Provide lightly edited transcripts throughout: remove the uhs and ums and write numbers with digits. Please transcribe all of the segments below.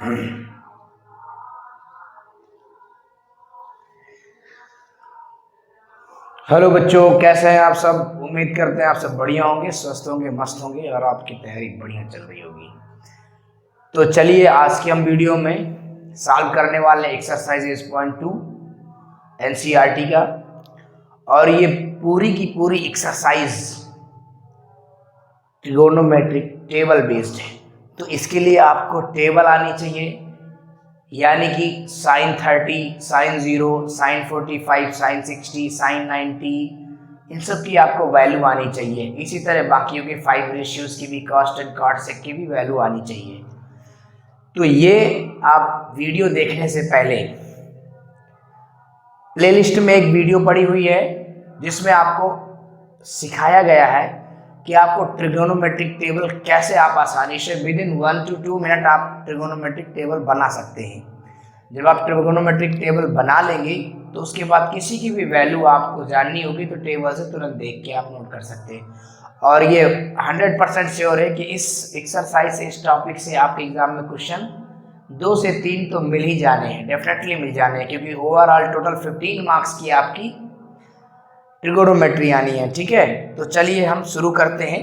Hello बच्चों, कैसे हैं आप सब। उम्मीद करते हैं आप सब बढ़िया होंगे, स्वस्थ होंगे, मस्त होंगे और आपकी तैयारी बढ़िया चल रही होगी। तो चलिए आज की हम वीडियो में सॉल्व करने वाले एक्सरसाइज 2 एनसीईआरटी का। और ये पूरी की पूरी एक्सरसाइज ट्रिगोनोमेट्रिक टेबल बेस्ड है। तो इसके लिए आपको टेबल आनी चाहिए, यानी कि sine 30, sine 0, sine 45, sine 60, sine 90, इन सब की आपको वैल्यू आनी चाहिए। इसी तरह बाकियों के 5 रेशियोज की भी, कॉस्ट एंड कॉट सेक की भी वैल्यू आनी चाहिए। तो ये आप वीडियो देखने से पहले प्लेलिस्ट में एक वीडियो पड़ी हुई है जिसमें आपको सिखाया गया है कि आपको ट्रिगोनोमेट्रिक टेबल कैसे आप आसानी से विद इन 1 to 2 मिनट आप ट्रिगोनोमेट्रिक टेबल बना सकते हैं। जब आप ट्रिगोनोमेट्रिक टेबल बना लेंगे तो उसके बाद किसी की भी वैल्यू आपको जाननी होगी तो टेबल से तुरंत देख के आप नोट कर सकते हैं। और ये 100% श्योर है कि इस एक्सरसाइज से, इस टॉपिक से आपके एग्जाम में क्वेश्चन 2 से 3 तो मिल ही जाने हैं, डेफिनेटली मिल जाने हैं, क्योंकि ओवरऑल टोटल 15 मार्क्स की आपकी ट्रिगोनोमेट्री आनी है। ठीक है, तो चलिए हम शुरू करते हैं।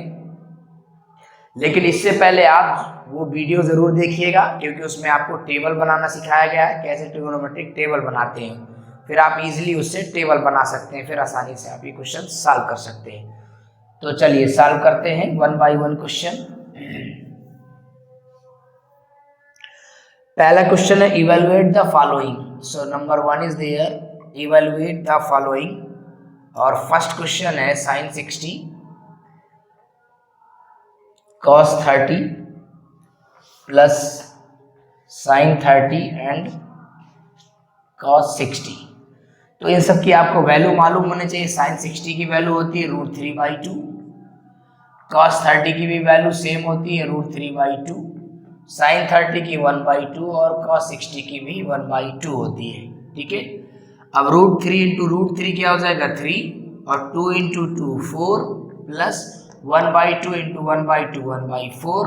लेकिन इससे पहले आप वो वीडियो जरूर देखिएगा, क्योंकि उसमें आपको टेबल बनाना सिखाया गया है, कैसे ट्रिगोनोमेट्रिक टेबल बनाते हैं। फिर आप इजीली उससे टेबल बना सकते हैं, फिर आसानी से आप ये क्वेश्चन सॉल्व कर सकते हैं। तो चलिए सॉल्व करते हैं 1 by 1 क्वेश्चन। पहला क्वेश्चन है evaluate the following. So number 1 is there, evaluate the following. और फर्स्ट क्वेश्चन है sine 60 cos 30 plus sine 30 and cos 60। तो इन सब की आपको वैल्यू मालूम होने चाहिए। साइन 60 की वैल्यू होती है √3/2, cos 30 की भी वैल्यू सेम होती है √3/2, साइन 30 की 1/2 और cos 60 की भी 1/2 होती है। ठीक है, अब √3 इंटू √3 क्या हो जाएगा 3, और 2 इंटू 2 4, प्लस 1/2 इंटू 1/2 1/4।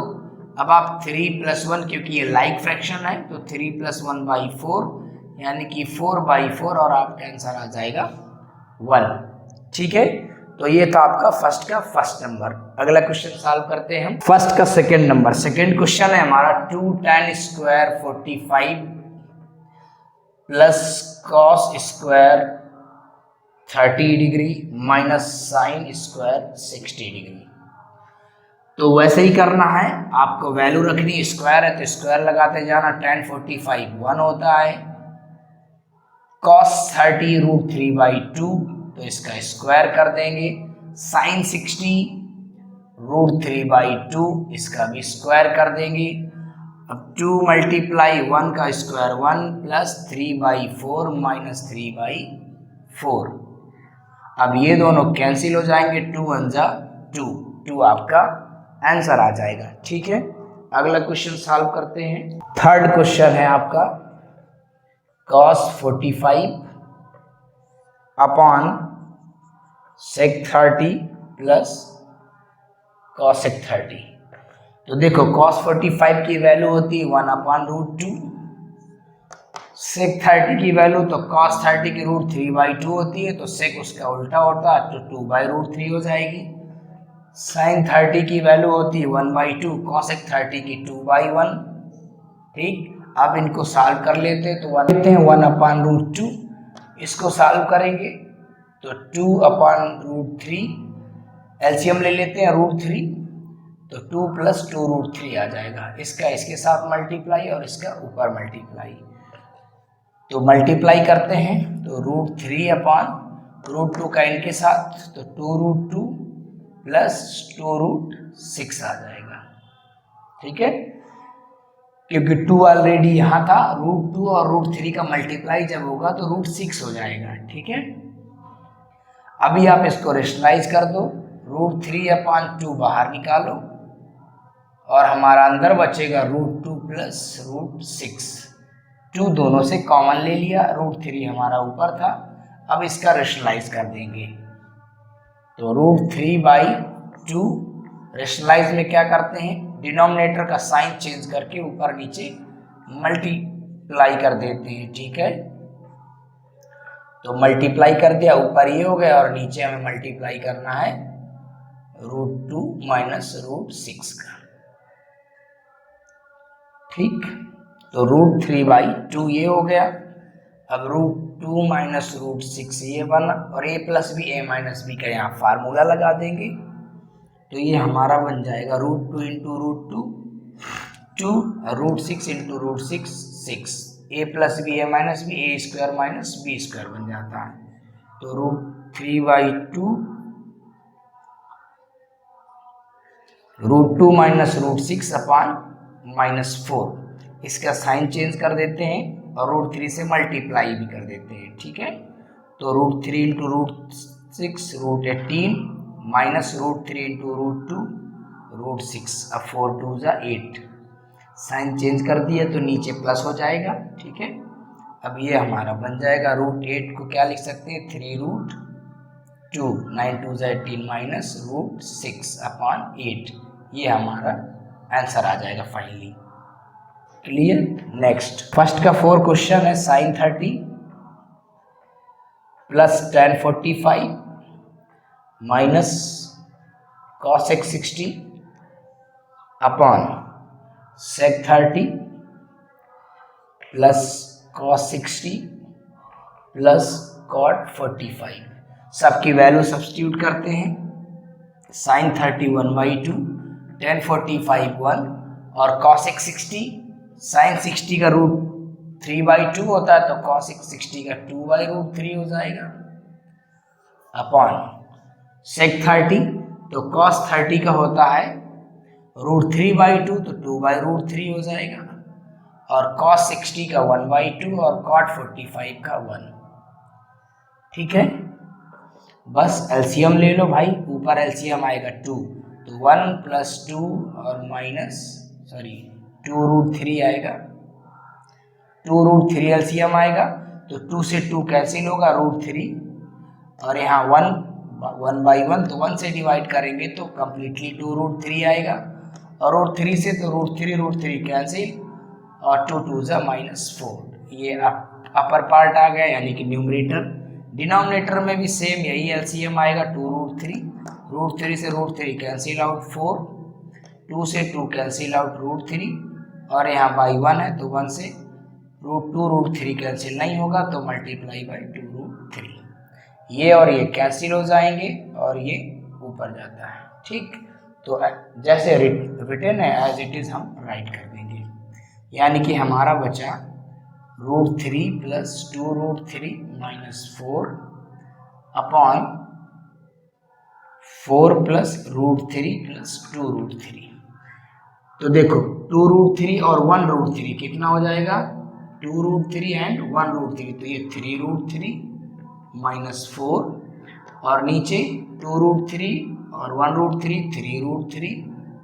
अब आप 3 + 1, क्योंकि ये लाइक फ्रैक्शन है तो 3 + 1/4 यानी कि 4/4, और आपका आंसर आ जाएगा 1। ठीक है, तो ये था आपका फर्स्ट का फर्स्ट नंबर। अगला क्वेश्चन सॉल्व करते हैं हम फर्स्ट का सेकंड नंबर। सेकंड क्वेश्चन है हमारा 2 tan square 45 plus cos square 30 degree minus sine square 60 degree. तो वैसे ही करना है, आपको वैल्यू रखनी, स्क्वायर है तो स्क्वायर लगाते जाना। tan 45 1 होता है, cos 30 √3/2 तो इसका स्क्वायर कर देंगे, साइन 60 √3/2 इसका भी स्क्वायर कर देंगे। अब 2 × 1 का स्क्वायर 1 प्लस 3/4 माइनस 3/4। अब ये दोनों कैंसिल हो जाएंगे, 2 × 1 = 2 आपका आंसर आ जाएगा। ठीक है, अगला क्वेश्चन सॉल्व करते हैं। थर्ड क्वेश्चन है आपका cos 45 upon sec 30 plus cos 30। तो देखो cos 45 की वैल्यू होती है 1/√2, sec 30 की वैल्यू तो cos 30 की √3/2 होती है, तो sec उसका उल्टा होता है तो 2/√3 हो जाएगी। sin 30 की वैल्यू होती है 1/2, cos 30 की 2/1। ठीक, अब इनको सॉल्व कर लेते हैं। तो 1/√2, इसको सॉल्व करेंगे तो 2/√3, एलसीएम ले लेते हैं √3, तो 2 + 2√3 आ जाएगा। इसका इसके साथ मल्टीप्लाई और इसका ऊपर मल्टीप्लाई, तो मल्टीप्लाई करते हैं तो √3/√2 का इनके साथ, तो 2√2 प्लस 2√6 आ जाएगा। ठीक है, क्योंकि 2 ऑलरेडी यहाँ था, √2 और √3 का मल्टीप्लाई जब होगा तो √6 हो जाएगा। ठीक है, अभी आप इसको रेशनलाइज कर दो, √3/2 बाहर निकालो और हमारा अंदर बचेगा √2 प्लस √6। 2 दोनों से कॉमन ले लिया, √3 हमारा ऊपर था, अब इसका रेशनलाइज कर देंगे। तो √3/2 रेशनलाइज में क्या करते हैं, डिनोमिनेटर का साइन चेंज करके ऊपर नीचे मल्टीप्लाई कर देते हैं, ठीक है। तो मल्टीप्लाई कर दिया, ऊपर ये हो गया और नीचे हमें मल्टीप्लाई करना है √2 माइनस √6 का, ठीक। तो √3/2 ये हो गया। अब √2 माइनस √6 ये बना, और a plus B a minus B का यहाँ फार्मूला लगा देंगे। तो ये हमारा बन जाएगा √2 into √2 2, √6 into √6 6, a plus B a minus B a square minus B square बन जाता है। तो √3/2 √2 माइनस √6 अपॉन -4, इसका साइन चेंज कर देते हैं और √3 से मल्टीप्लाई भी कर देते हैं, ठीक है। तो √3 इंटू √6 √18 माइनस √3 इंटू √2 √6, अब 4 2 जा 8, साइन चेंज कर दिया तो नीचे प्लस हो जाएगा, ठीक है। अब ये हमारा बन जाएगा √8 को क्या लिख सकते हैं 3√2, 9 2 जा 18 माइनस √6 अपॉन 8, ये हमारा आंसर आ जाएगा फाइनली। क्लियर। नेक्स्ट फर्स्ट का 4 क्वेश्चन है sin 30 plus tan 45 minus cos x 60 upon sec 30 plus cos 60 plus cot 45। सबकी वैल्यू सब्स्टिट्यूट करते हैं। sin 30 1/2, tan 45 1 और cos x 60, sin 60 का √3/2 होता है तो cos x 60 का 2/√3 हो जाएगा, अपॉन sec 30 तो cos 30 का होता है √3/2 तो 2/√3 हो जाएगा, और cos 60 का 1/2 और cot 45 का 1, ठीक है। बस एलसीएम ले लो भाई, ऊपर एलसीएम आएगा 2 तो 1 प्लस 2 और माइनस 2√3 आएगा, 2√3 एलसीएम आएगा तो 2 से 2 कैंसिल होगा √3, और यहाँ 1/1 तो 1 से डिवाइड करेंगे तो कम्प्लीटली 2√3 आएगा, और √3 से तो √3 कैंसिल और 2 2 जा -4, ये अपर पार्ट आ गया यानी कि न्यूमरेटर। डिनोमिनेटर में भी सेम यही एलसीएम आएगा 2√3, √3 से √3 कैंसिल आउट 4, 2 से 2 कैंसिल आउट √3, और यहाँ बाई 1 है तो 1 से √2 √3 कैंसिल नहीं होगा तो मल्टीप्लाई बाई 2√3, ये और ये कैंसिल हो जाएंगे और ये ऊपर जाता है, ठीक। तो जैसे रिटर्न है एज इट इज हम राइट कर देंगे, यानी कि हमारा बचा √3 plus 2√3 minus 4 upon 4 plus √3 plus 2√3। तो देखो 2√3 और 1√3 कितना हो जाएगा 2√3 एंड 1√3, तो ये 3√3 माइनस 4, और नीचे 2√3 और 1√3 3√3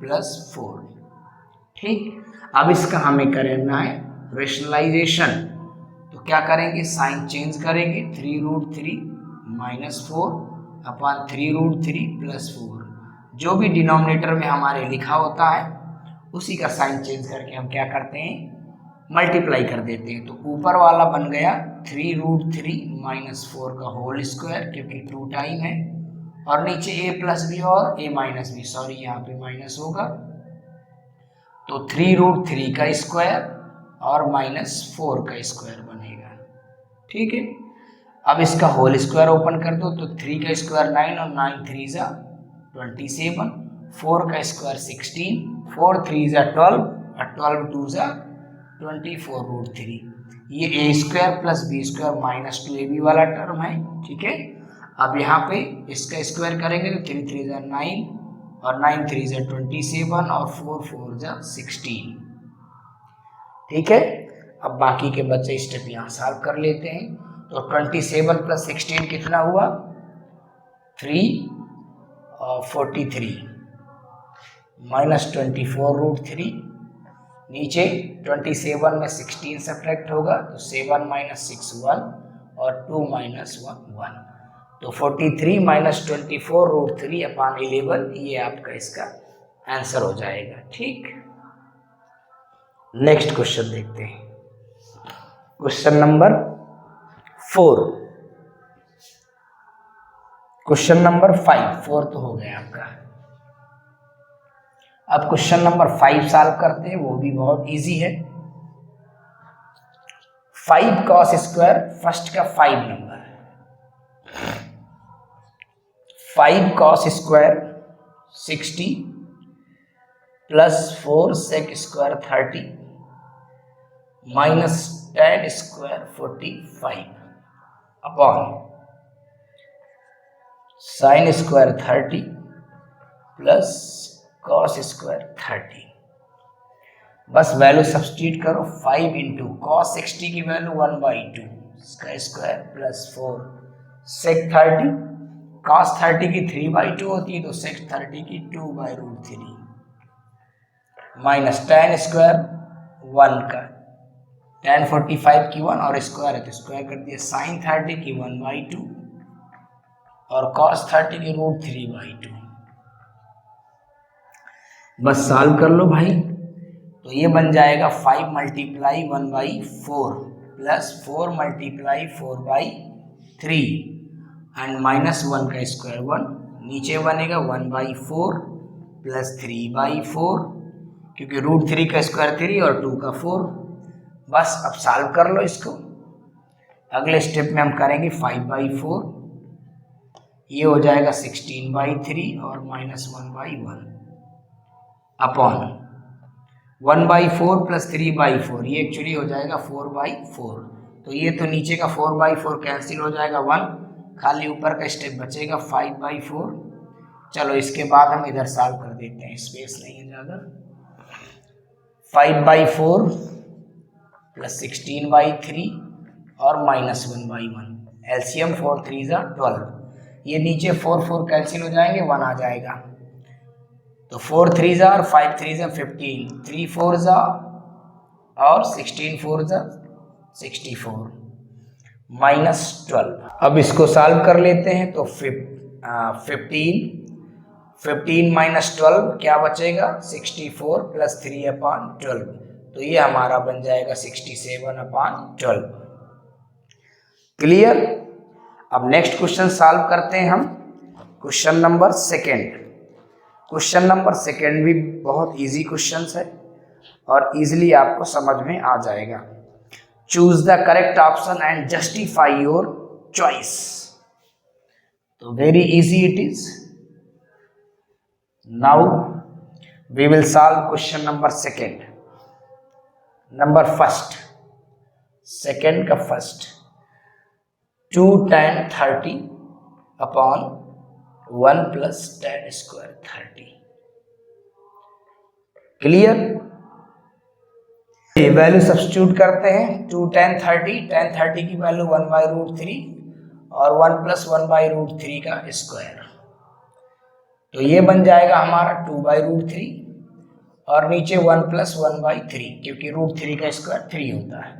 प्लस 4, ठीक। अब इसका हमें करना है रेशनलाइजेशन, तो क्या करेंगे साइन चेंज करेंगे 3√3 माइनस 4 अपॉन 3√3 प्लस 4, जो भी डिनोमिनेटर में हमारे लिखा होता है उसी का साइन चेंज करके हम क्या करते हैं मल्टीप्लाई कर देते हैं। तो ऊपर वाला बन गया 3√3 माइनस 4 का होल स्क्वायर, क्योंकि 2 टाइम है, और नीचे a प्लस बी और a माइनस बी, सॉरी यहाँ पे माइनस होगा, तो 3√3 का स्क्वायर और माइनस 4 का स्क्वायर बनेगा, ठीक है। अब इसका होल स्क्वायर ओपन कर दो तो 3 का स्क्वायर 9 और 9 3 जा 27, 4 का स्क्वायर 16, 4 3 जा 12 और 12 2 जा 24√3, ये a square plus B square minus 2ab वाला टर्म है, ठीक है। अब यहाँ पे इसका स्क्वायर करेंगे तो 3 3 जा 9 और 9 3 जा 27 और 4 4 जा 16, ठीक है। अब बाकी के बच्चे स्टेप यहाँ सॉल्व कर लेते हैं। तो 27 प्लस 16 कितना हुआ 3 और 43 माइनस 24√3, नीचे 27 में 16 सब्ट्रैक्ट होगा तो 7 माइनस 6 1 और 2 माइनस 1 1, तो 43 माइनस 24√3 अपॉन 11, ये आपका इसका आंसर हो जाएगा, ठीक। नेक्स्ट क्वेश्चन देखते हैं, क्वेश्चन नंबर 4। क्वेश्चन नंबर 5, 4 तो हो गया आपका। अब क्वेश्चन नंबर 5 सॉल्व करते हैं, वो भी बहुत इजी है। 5 cos स्क्वायर, फर्स्ट का 5 number, 5 cos square 60 plus 4 sec square 30 minus tan square 45 upon sin square 30 plus cos square 30। बस वैल्यू सब्स्टिट्यूट करो। 5 इंटू कॉस 60 की वैल्यू 1/2 इसका स्क्वायर प्लस 4 sec 30, cos 30 की 3/2 होती है तो sec 30 की 2/√3 माइनस tan स्क्वायर 1 का tan 45 की 1 और स्क्वायर है तो स्क्वायर कर दिया sin 30 की 1/2 और cos 30 की √3/2। बस सॉल्व कर लो भाई, तो ये बन जाएगा 5 multiply 1/4 plus 4 multiply 4/3 and minus 1 का स्क्वायर 1, नीचे बनेगा 1/4 प्लस 3/4 क्योंकि √3 का स्क्वायर 3 और 2 का 4। बस अब सॉल्व कर लो इसको। अगले स्टेप में हम करेंगे 5/4, ये हो जाएगा 16/3 और माइनस 1/1 अपॉन 1/4 प्लस 3/4, ये एक्चुअली हो जाएगा 4/4। तो ये तो नीचे का 4/4 कैंसिल हो जाएगा 1, खाली ऊपर का स्टेप बचेगा 5/4। चलो इसके बाद हम इधर सॉल्व कर देते हैं, स्पेस नहीं है ज़्यादा। 5/4 प्लस 16/3 और माइनस 1/1, एलसीएम 4 3 12। ये नीचे 4 कैंसिल हो जाएंगे, 1 आ जाएगा तो 4 3 और 5 3 15, 3 4 और 16 4 64 माइनस 12। अब इसको सॉल्व कर लेते हैं तो 15 माइनस 12 क्या बचेगा 64 प्लस 3/12, तो ये हमारा बन जाएगा 67/12। क्लियर। अब नेक्स्ट क्वेश्चन सॉल्व करते हैं हम, क्वेश्चन नंबर 2। क्वेश्चन नंबर 2 भी बहुत इजी क्वेश्चन है और इजीली आपको समझ में आ जाएगा। Choose the correct option and justify your choice. तो very easy it is. Now we will solve question number 2। Number first, second का first, 2 tan 30 upon 1 plus tan square 30। Clear. Value substitute करते हैं। 2 tan 30 की value 1/√3 और 1 plus 1/√3 का square, तो ये बन जाएगा हमारा 2/√3 और नीचे 1 प्लस 1/3 क्योंकि √3 का स्क्वायर 3 होता है।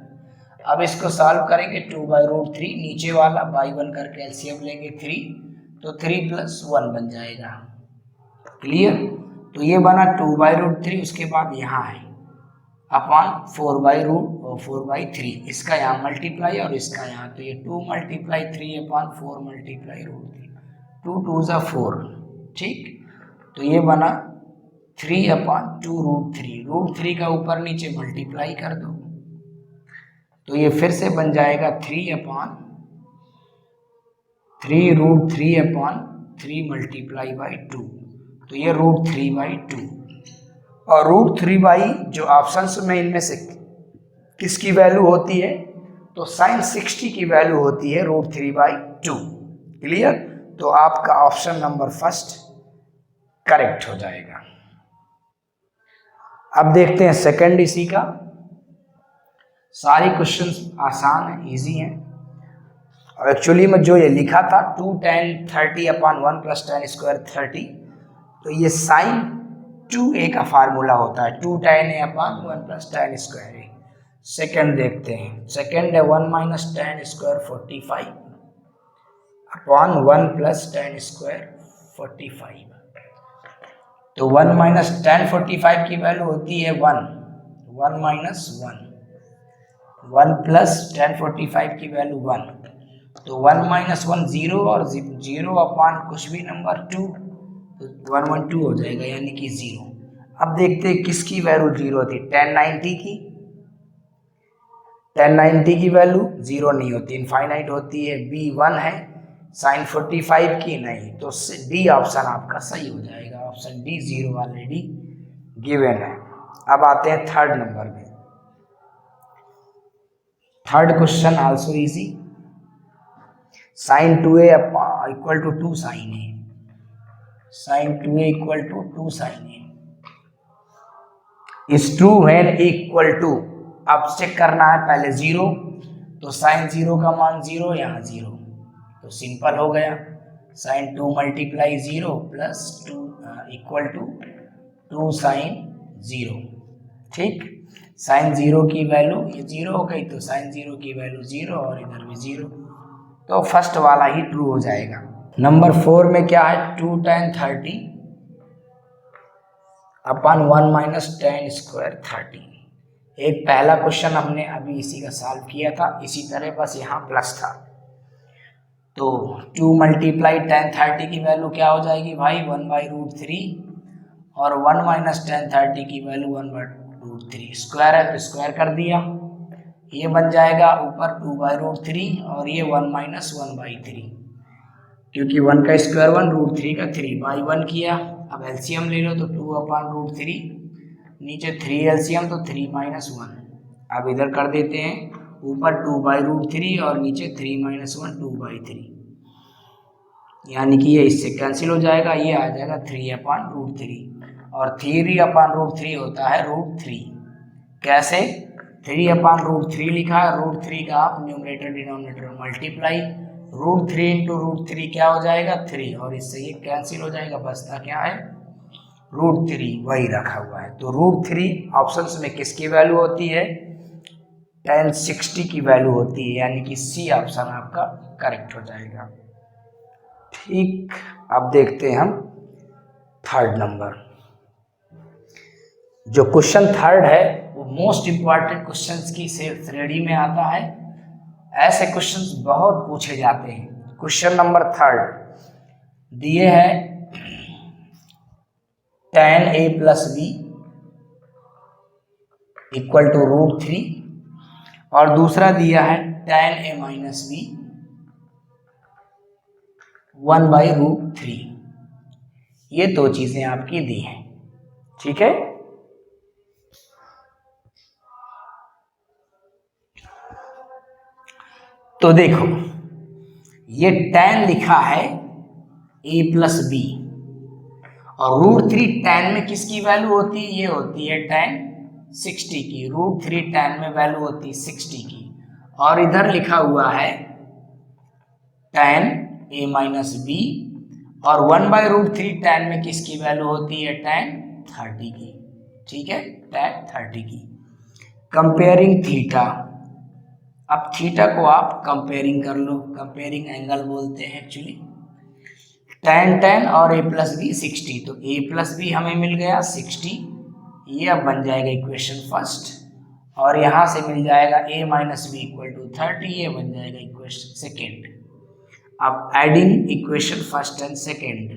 अब इसको सॉल्व करेंगे 2/√3, नीचे वाला बाई 1 करके एलसीएम लेंगे 3, तो 3 प्लस 1 बन जाएगा। क्लियर। तो ये बना 2/√3, उसके बाद यहाँ है अपॉन 4/3, इसका यहाँ मल्टीप्लाई और इसका यहाँ, तो ये 2 मल्टीप्लाई 3 अपॉन 4 मल्टीप्लाई √3, 2 2 ज़ा 4। ठीक, तो ये बना 3/2√3, √3 का ऊपर नीचे मल्टीप्लाई कर दो, तो ये फिर से बन जाएगा 3/3 मल्टीप्लाई बाई 2, तो ये √3/2 और √3 जो ऑप्शंस में इनमें से किसकी वैल्यू होती है, तो sin 60 की वैल्यू होती है √3/2। क्लियर। तो आपका ऑप्शन नंबर फर्स्ट करेक्ट हो जाएगा। अब देखते हैं सेकंड इसी का। सारे क्वेश्चंस आसान हैं, इजी हैं, और एक्चुअली में जो ये लिखा था 2 tan 30 upon 1 plus tan square 30, तो ये sin 2a का फार्मूला होता है, 2 tan a upon 1 plus tan square a। Second देखते हैं। सेकेंड है 1 minus tan square 45 upon 1 plus tan square 45, तो 1 माइनस tan 45 की वैल्यू होती है 1, 1 माइनस 1, 1 प्लस 1045 की वैल्यू 1, तो 1 माइनस 1 0 और 0 अपान कुछ भी नंबर 2, तो 112 हो जाएगा यानी कि 0। अब देखते हैं किसकी वैल्यू 0 थी, 1090 की। 1090 की वैल्यू 0 नहीं होती, इनफाइनाइट होती है। बी 1 है, साइन 45 की नहीं, तो डी ऑप्शन आपका सही हो जाएगा। ऑप्शन डी 0 ऑलरेडी गिवन है। अब आते हैं थर्ड नंबर में। Third question also easy. Sine 2a equal to 2 sine A, sine 2a equal to 2 sine A is true when equal to, अब चेक करना है पहले 0, तो साइन 0 का मान 0, यहाँ 0, तो सिंपल हो गया। Sine 2 multiply 0 plus 2 equal to 2 sine 0। ठीक, साइन 0 की वैल्यू ये 0 हो गई, तो साइन 0 की वैल्यू 0 और इधर भी 0, तो फर्स्ट वाला ही ट्रू हो जाएगा। नंबर 4 में क्या है, 2 tan 30 अपन 1 माइनस टेन स्क्वायर 30। एक पहला क्वेश्चन हमने अभी इसी का सॉल्व किया था, इसी तरह बस यहाँ प्लस था। तो 2 मल्टीप्लाई टेन 30 की वैल्यू क्या हो जाएगी भाई, 1/√3, और 1 माइनस टेन 30 की वैल्यू 1/√3, स्क्वायर है तो स्क्वायर कर दिया, ये बन जाएगा ऊपर 2/√3 और ये 1 माइनस 1/3, क्योंकि 1 का स्क्वायर 1, √3 का 3/1 किया। अब एलसीएम ले लो तो 2/√3, नीचे 3 एलसीएम तो 3 माइनस 1। अब इधर कर देते हैं, ऊपर 2/√3 और नीचे 3 माइनस 1, 2/3, यानी कि ये इससे कैंसिल हो जाएगा, ये आ जाएगा 3/√3, और 3/√3 होता है √3। कैसे, 3/√3 लिखा है, √3 का आप न्यूमरेटर डिनोमिनेटर मल्टीप्लाई, √3 इंटू √3 क्या हो जाएगा 3, और इससे ये कैंसिल हो जाएगा, बचता क्या है √3, वही रखा हुआ है। तो √3 ऑप्शंस में किसकी वैल्यू होती है, tan 60 की वैल्यू होती है, यानी कि सी ऑप्शन आपका करेक्ट हो जाएगा। ठीक, अब देखते हैं हम थर्ड नंबर। जो क्वेश्चन थर्ड है वो मोस्ट इंपॉर्टेंट क्वेश्चंस की श्रेणी में आता है, ऐसे क्वेश्चंस बहुत पूछे जाते हैं। क्वेश्चन नंबर थर्ड दिए है tan a plus B equal to √3, और दूसरा दिया है tan a माइनस बी 1/√3। ये दो चीजें आपकी दी हैं, ठीक है। तो देखो ये tan लिखा है a प्लस बी, और √3 tan में किसकी वैल्यू होती है, ये होती है tan 60 की, √3 tan में वैल्यू होती है 60 की, और इधर लिखा हुआ है tan a माइनस बी, और 1/√3 tan में किसकी वैल्यू होती है tan 30 की, ठीक है, tan 30 की। कंपेयरिंग थीटा, अब थीटा को आप कंपेयरिंग कर लो, कंपेयरिंग एंगल बोलते हैं एक्चुअली। tan और a प्लस बी 60, तो a प्लस बी हमें मिल गया 60, ये अब बन जाएगा इक्वेशन फर्स्ट, और यहाँ से मिल जाएगा a minus B equal to 30, ये बन जाएगा इक्वेशन सेकेंड। अब adding equation first and second,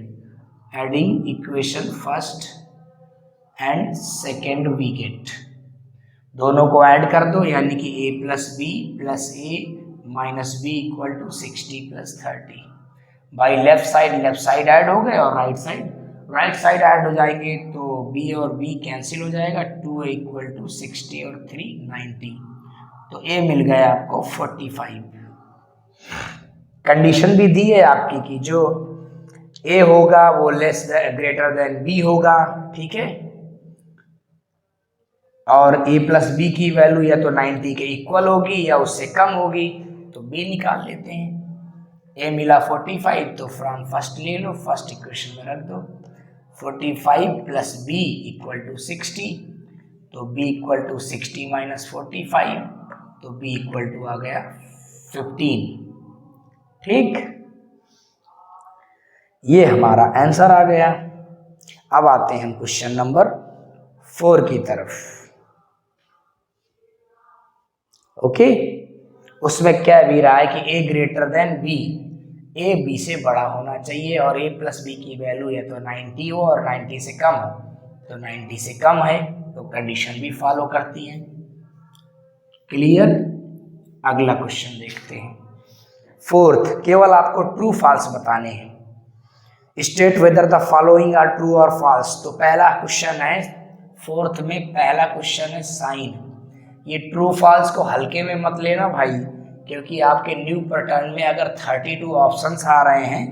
adding equation first and second we get, दोनों को ऐड कर दो, यानी कि a plus B plus a minus B equal to 60 plus 30। By left side add हो गए, और राइट साइड ऐड हो जाएंगे, तो b और b कैंसिल हो जाएगा, 2a इक्वल टू 60 और 3 90, तो a मिल गया आपको 45। कंडीशन भी दी है आपकी कि जो a होगा वो ग्रेटर देन b होगा, ठीक है, और a प्लस बी की वैल्यू या तो 90 के इक्वल होगी या उससे कम होगी, तो b निकाल लेते हैं। a मिला 45, तो फ्रॉम फर्स्ट ले लो, फर्स्ट इक्वेशन में रख दो, 45 प्लस b इक्वल टू 60, तो b इक्वल टू 60 माइनस 45, तो b इक्वल टू आ गया 15। ठीक, ये हमारा आंसर आ गया। अब आते हैं हम क्वेश्चन नंबर 4 की तरफ। ओके, उसमें क्या भी रहा है कि A greater than B, A B से बड़ा होना चाहिए और ए प्लस बी की वैल्यू या तो 90 हो और 90 से कम हो, तो 90 से कम है तो कंडीशन भी फॉलो करती है। क्लियर। अगला क्वेश्चन देखते हैं। फोर्थ, केवल आपको ट्रू फॉल्स बताने हैं। State whether the following are true और फॉल्स। तो पहला क्वेश्चन है फोर्थ में, पहला क्वेश्चन है साइन। ये ट्रू फॉल्स को हल्के में मत लेना भाई, क्योंकि आपके न्यू पैटर्न में अगर 32 ऑप्शंस आ रहे हैं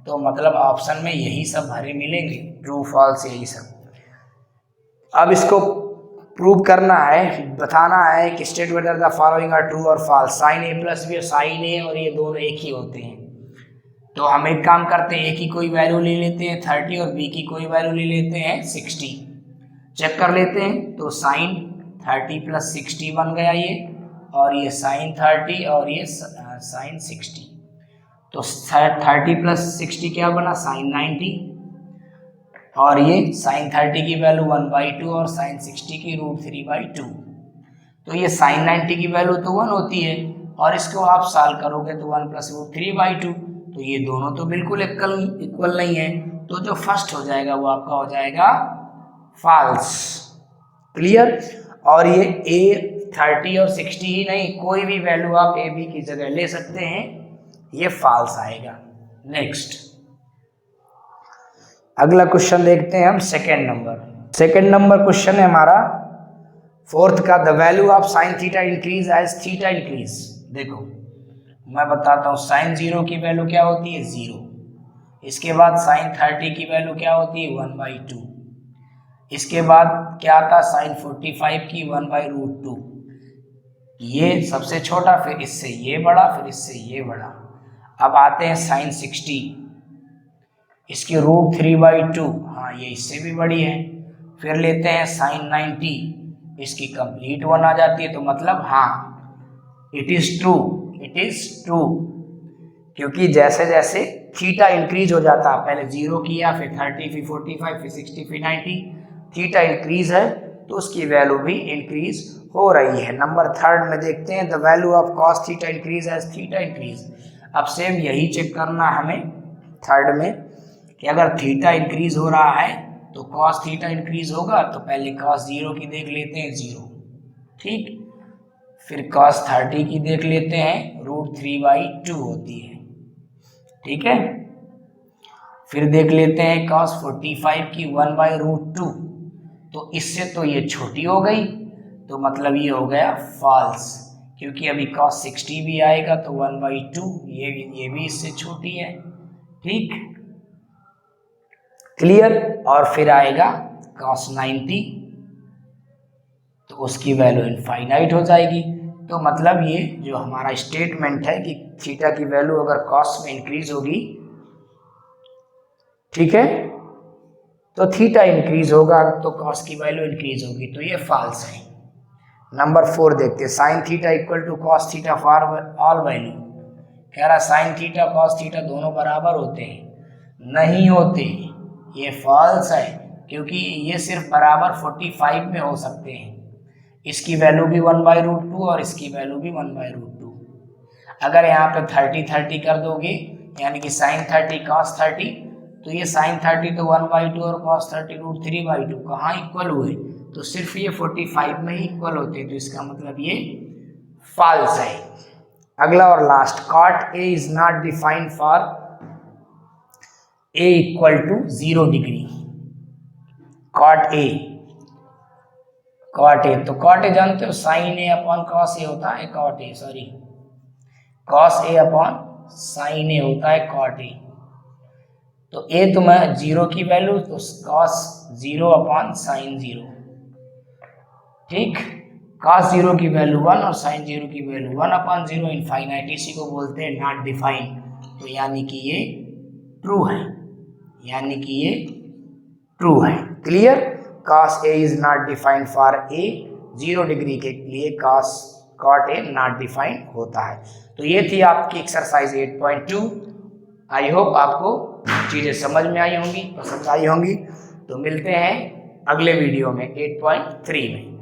तो मतलब ऑप्शन में यही सब भरे मिलेंगे, ट्रू फॉल्स यही सब। अब इसको प्रूव करना है, बताना है कि state whether the following are true और false. Sine A plus B, sine A और ये दोनों एक ही होते हैं। तो हम एक काम करते हैं, ए की कोई वैल्यू ले लेते हैं 30 और बी की कोई वैल्यू ले लेते हैं 60, चेक कर लेते हैं। तो साइन 30 प्लस 60 बन गया ये, और ये साइन 30 और ये साइन 60। तो 30 प्लस 60 क्या बना, साइन 90, और ये साइन 30 की वैल्यू 1/2 और साइन 60 की √3/2। तो ये साइन 90 की वैल्यू तो 1 होती है, और इसको आप सॉल्व करोगे तो 1 प्लस √3/2। तो ये दोनों तो बिल्कुल इक्वल नहीं है, तो जो फर्स्ट हो जाएगा वो आपका हो जाएगा फॉल्स। क्लियर। और ये ए 30 और 60 ही नहीं, कोई भी वैल्यू आप ए बी की जगह ले सकते हैं, ये फॉल्स आएगा। नेक्स्ट अगला क्वेश्चन देखते हैं हम, सेकेंड नंबर क्वेश्चन है हमारा फोर्थ का। The value of sine theta increase as theta increase. देखो मैं बताता हूँ, साइन 0 की वैल्यू क्या होती है, 0। इसके बाद साइन 30 की वैल्यू क्या होती है, 1/2। इसके बाद क्या आता, साइन 45 की 1/√2। ये सबसे छोटा, फिर इससे ये बड़ा, फिर इससे ये बड़ा। अब आते हैं साइन 60, इसकी √3/2, हाँ ये इससे भी बड़ी है। फिर लेते हैं साइन 90, इसकी कंप्लीट 1 आ जाती है। तो मतलब हाँ, इट इज ट्रू, क्योंकि जैसे जैसे थीटा इंक्रीज हो जाता है, पहले 0 किया, फिर 30, फिर 45, फिर 60, फिर 90, थीटा इंक्रीज है तो उसकी वैल्यू भी इंक्रीज हो रही है। नंबर थर्ड में देखते हैं, the value of cos theta increase as theta increase. अब सेम यही चेक करना हमें थर्ड में, कि अगर थीटा इंक्रीज हो रहा है तो कॉस थीटा इंक्रीज होगा। तो पहले कॉस 0 की देख लेते हैं, 0, ठीक। फिर cos 30 की देख लेते हैं, √3/2 होती है, ठीक है। फिर देख लेते हैं cos 45 की 1/√2, तो इससे तो ये छोटी हो गई, तो मतलब ये हो गया फॉल्स, क्योंकि अभी cos 60 भी आएगा तो 1/2, ये भी इससे छोटी है, ठीक। क्लियर। और फिर आएगा cos 90, तो उसकी वैल्यू इनफाइनाइट हो जाएगी। तो मतलब ये जो हमारा स्टेटमेंट है कि थीटा की वैल्यू अगर कॉस में इंक्रीज होगी, ठीक है, तो थीटा इंक्रीज होगा तो कॉस की वैल्यू इंक्रीज होगी, तो ये फॉल्स है। नंबर 4 देखते हैं, sine theta equal to cos theta for all value. कह रहा साइन थीटा कॉस थीटा दोनों बराबर होते हैं, नहीं होते, ये फॉल्स है, क्योंकि ये सिर्फ बराबर 45 में हो सकते हैं। इसकी वैल्यू भी 1/√2 और इसकी वैल्यू भी 1/√2। अगर यहाँ पे 30 कर दोगे, यानी कि साइन 30 cos 30, तो ये साइन 30 तो 1/2 और cos 30 √3/2 कहाँ इक्वल हुए, तो सिर्फ ये 45 में ही इक्वल होते हैं, तो इसका मतलब ये फॉल्स है। अगला और last, cot A is not defined for A = 0 degree. cot A, तो cot A जानते हो, sine A upon cos A होता है, cos A upon sine A होता है cot A। तो A तो मैं 0 की वैल्यू, तो cos 0 अपॉन साइन 0, ठीक। cos 0 की वैल्यू 1 और साइन 0 की वैल्यू 1/0, इनफाइनाइट, इसी को बोलते हैं नॉट डिफाइंड। तो यानी कि ये ट्रू है, clear. cos A is not defined for A, 0 degree के लिए cot A नॉट डिफाइंड होता है। तो ये थी आपकी एक्सरसाइज 8.2। आई होप आपको चीज़ें समझ में आई होंगी, पसंद आई होंगी। तो मिलते हैं अगले वीडियो में 8.3 में।